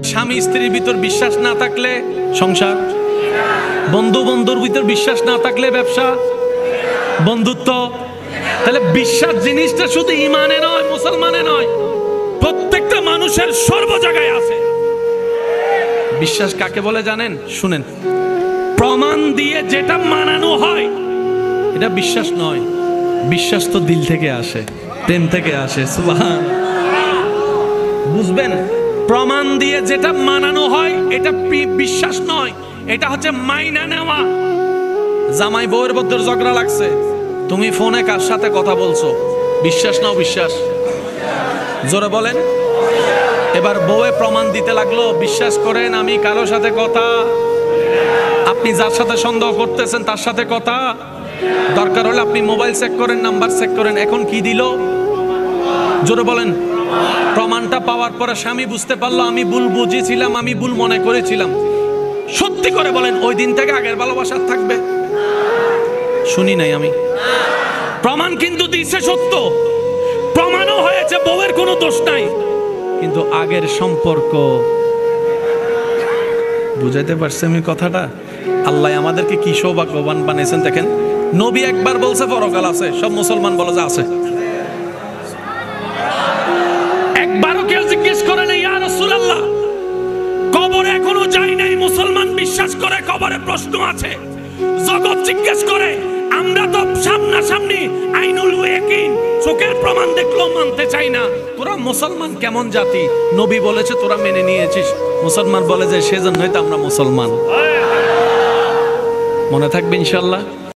স্বামী স্ত্রীর ভিতর বিশ্বাস না থাকলে সংসার, বন্ধু বন্ধুর ভিতর বিশ্বাস না থাকলে ব্যবসা, বন্ধুত্ব। তাহলে বিশ্বাস জিনিসটা শুধু ইমানে নয়, মুসলমানে নয়, প্রত্যেকটা মানুষের সর্ব জায়গায় আছে। বিশ্বাস কাকে বলে জানেন? শুনেন, প্রমাণ দিয়ে যেটা মানানো হয় এটা বিশ্বাস নয়। বিশ্বাস তো দিল থেকে আসে, প্রেম থেকে আসে। সুবহান, বুঝবেন? প্রমাণ দিয়ে যেটা মানানো হয় এটা বিশ্বাস নয়, এটা হচ্ছে মাইনা নেওয়া। জামাই বউয়ের মধ্যে ঝগড়া লাগছে, তুমি ফোনে কার সাথে কথা বলছো? বিশ্বাস নাও বিশ্বাস? জোরে বলেন। এবার বউয়ে প্রমাণ দিতে লাগলো, বিশ্বাস করেন আমি কারো সাথে কথা, আপনি যার সাথে সন্দেহ করতেছেন তার সাথে কথা, দরকার হলে আপনি মোবাইল চেক করেন, নাম্বার চেক করেন। এখন কি দিল? জোরে বলেন। প্রমাণটা পাওয়ার পরে স্বামী বুঝতে পারলো আমি ভুল বুঝেছিলাম, আমি ভুল মনে করেছিলাম। সত্যি করে বলেন, ওই দিন থেকে আগের ভালোবাসা থাকবে? শুনি নাই আমি। প্রমাণ কিন্তু দিচ্ছে সত্য, প্রমাণও হয়েছে, বউয়ের কোনো দোষ নাই, কিন্তু আগের সম্পর্ক। বুঝাইতে পারছি আমি কথাটা? আল্লাহ আমাদেরকে কি সৌভাগ্যবান বানিয়েছেন দেখেন। নবী একবার বলছে পরকাল আছে, সব মুসলমান বলে যে আছে। একবারও কেউ জিজ্ঞেস করে না ইয়া রাসূলুল্লাহ কবরে এখনো যাই নাই, মুসলমান বিশ্বাস করে কবরে প্রশ্ন আছে। জগৎ জিজ্ঞেস করে, আমরা তো সামনাসামনি আইনুল ইয়াকিন, চোখের প্রমাণ দেখলেও মানতে চাই না। তোরা মুসলমান কেমন জাতি? নবী বলেছে তোরা মেনে নিয়েছিস। মুসলমান বলে যে সেজন্যই তো আমরা মুসলমান। মনে থাকবে ইনশাআল্লাহ।